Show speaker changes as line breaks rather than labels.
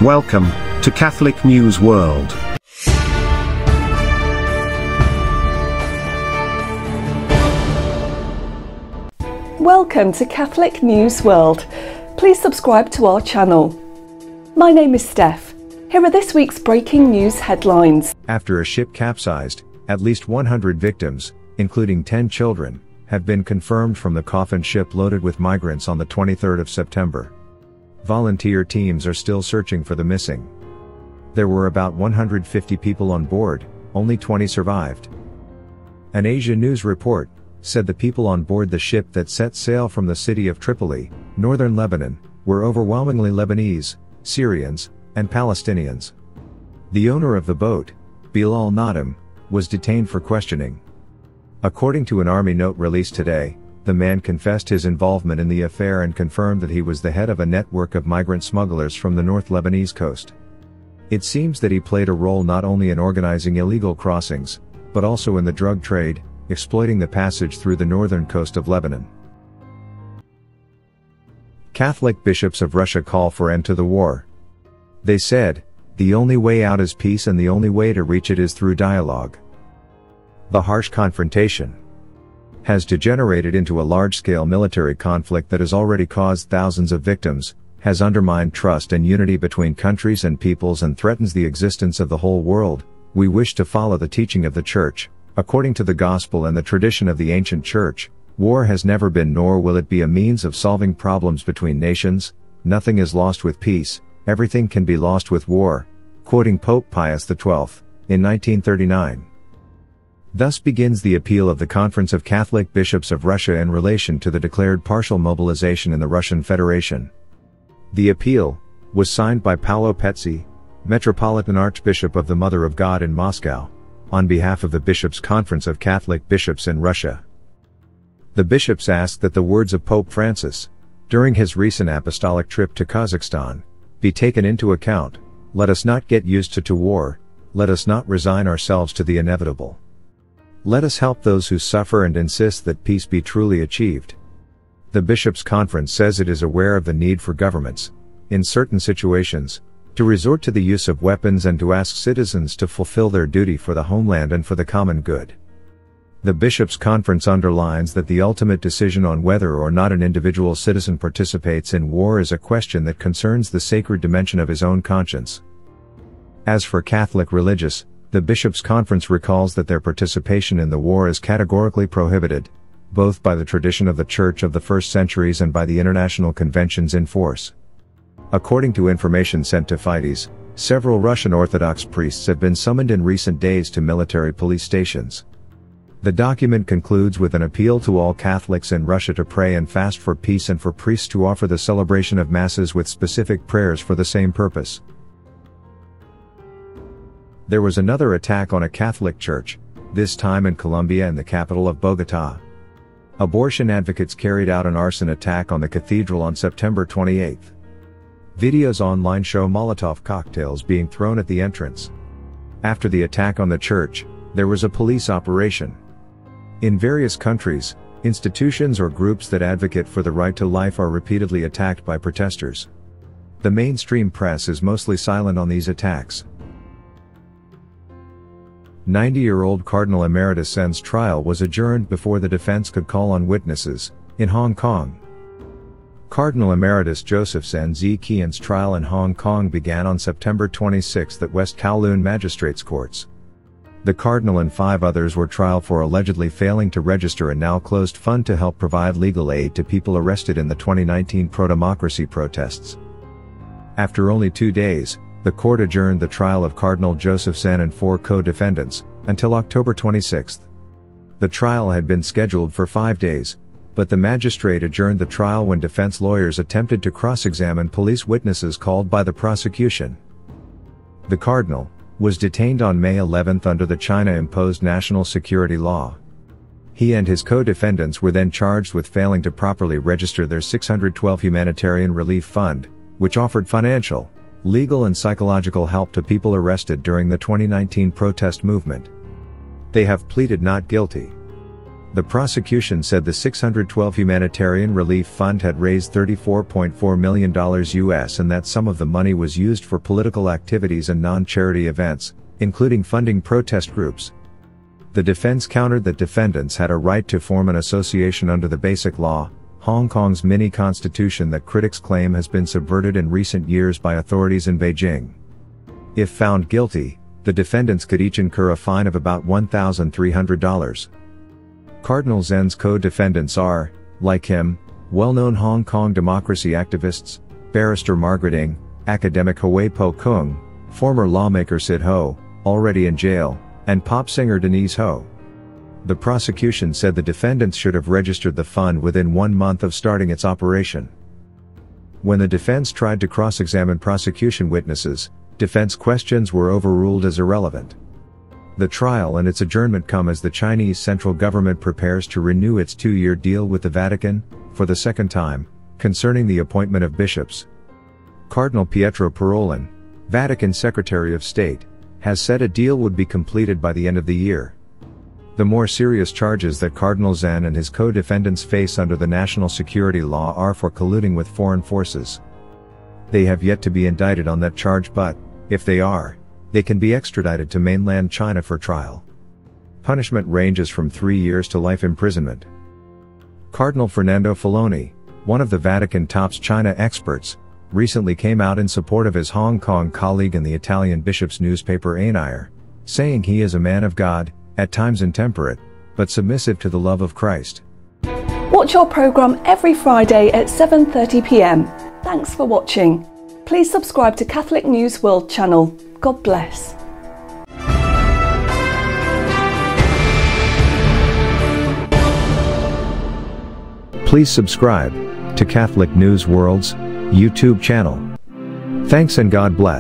Welcome to Catholic News World.
Welcome to Catholic News World. Please subscribe to our channel. My name is Steph. Here are this week's breaking news headlines.
After a ship capsized, at least 100 victims, including 10 children, have been confirmed from the coffin ship loaded with migrants on the 23rd of September. Volunteer teams are still searching for the missing. There were about 150 people on board, only 20 survived. An Asia News report said the people on board the ship that set sail from the city of Tripoli, northern Lebanon, were overwhelmingly Lebanese, Syrians, and Palestinians. The owner of the boat, Bilal Nadim, was detained for questioning. According to an army note released today, the man confessed his involvement in the affair and confirmed that he was the head of a network of migrant smugglers from the North Lebanese coast. It seems that he played a role not only in organizing illegal crossings, but also in the drug trade, exploiting the passage through the northern coast of Lebanon. Catholic bishops of Russia call for end to the war. They said, "The only way out is peace and the only way to reach it is through dialogue." The harsh confrontation has degenerated into a large-scale military conflict that has already caused thousands of victims, has undermined trust and unity between countries and peoples and threatens the existence of the whole world. We wish to follow the teaching of the Church. According to the Gospel and the tradition of the ancient Church, war has never been nor will it be a means of solving problems between nations. Nothing is lost with peace, everything can be lost with war, quoting Pope Pius XII, in 1939. Thus begins the appeal of the Conference of Catholic Bishops of Russia in relation to the declared partial mobilization in the Russian Federation. The appeal was signed by Paolo Pezzi, Metropolitan Archbishop of the Mother of God in Moscow, on behalf of the Bishops' Conference of Catholic Bishops in Russia. The bishops asked that the words of Pope Francis, during his recent apostolic trip to Kazakhstan, be taken into account. Let us not get used to war, let us not resign ourselves to the inevitable. Let us help those who suffer and insist that peace be truly achieved. The Bishops' Conference says it is aware of the need for governments, in certain situations, to resort to the use of weapons and to ask citizens to fulfill their duty for the homeland and for the common good. The Bishops' Conference underlines that the ultimate decision on whether or not an individual citizen participates in war is a question that concerns the sacred dimension of his own conscience. As for Catholic religious, the Bishops' Conference recalls that their participation in the war is categorically prohibited, both by the tradition of the Church of the first centuries and by the international conventions in force. According to information sent to Fides, several Russian Orthodox priests have been summoned in recent days to military police stations. The document concludes with an appeal to all Catholics in Russia to pray and fast for peace and for priests to offer the celebration of masses with specific prayers for the same purpose. There was another attack on a Catholic church, this time in Colombia and the capital of Bogotá. Abortion advocates carried out an arson attack on the cathedral on September 28. Videos online show Molotov cocktails being thrown at the entrance. After the attack on the church, there was a police operation. In various countries, institutions or groups that advocate for the right to life are repeatedly attacked by protesters. The mainstream press is mostly silent on these attacks. 90-year-old Cardinal Emeritus Zen's trial was adjourned before the defense could call on witnesses, in Hong Kong. Cardinal Emeritus Joseph Zen Qian's trial in Hong Kong began on September 26 at West Kowloon Magistrates Courts. The Cardinal and 5 others were tried for allegedly failing to register a now-closed fund to help provide legal aid to people arrested in the 2019 pro-democracy protests. After only 2 days, the court adjourned the trial of Cardinal Joseph Zen and 4 co-defendants, until October 26. The trial had been scheduled for 5 days, but the magistrate adjourned the trial when defense lawyers attempted to cross-examine police witnesses called by the prosecution. The Cardinal was detained on May 11 under the China-imposed national security law. He and his co-defendants were then charged with failing to properly register their 612 Humanitarian Relief Fund, which offered financial, legal and psychological help to people arrested during the 2019 protest movement. They have pleaded not guilty. The prosecution said the 612 Humanitarian Relief Fund had raised $34.4 million US and that some of the money was used for political activities and non-charity events, including funding protest groups. The defense countered that defendants had a right to form an association under the Basic Law, Hong Kong's mini-constitution that critics claim has been subverted in recent years by authorities in Beijing. If found guilty, the defendants could each incur a fine of about $1,300. Cardinal Zen's co-defendants are, like him, well-known Hong Kong democracy activists, barrister Margaret Ng, academic Hui Po Kung, former lawmaker Sid Ho, already in jail, and pop singer Denise Ho. The prosecution said the defendants should have registered the fund within 1 month of starting its operation. When the defense tried to cross-examine prosecution witnesses, defense questions were overruled as irrelevant. The trial and its adjournment come as the Chinese central government prepares to renew its 2-year deal with the Vatican, for the second time, concerning the appointment of bishops. Cardinal Pietro Parolin, Vatican Secretary of State, has said a deal would be completed by the end of the year. The more serious charges that Cardinal Zen and his co-defendants face under the national security law are for colluding with foreign forces. They have yet to be indicted on that charge, but, if they are, they can be extradited to mainland China for trial. Punishment ranges from 3 years to life imprisonment. Cardinal Fernando Filoni, one of the Vatican top's China experts, recently came out in support of his Hong Kong colleague in the Italian bishop's newspaper Ainair, saying he is a man of God, at times intemperate, but submissive to the love of Christ.
Watch our programme every Friday at 7:30 p.m. Thanks for watching. Please subscribe to Catholic News World channel. God bless.
Please subscribe to Catholic News World's YouTube channel. Thanks and God bless.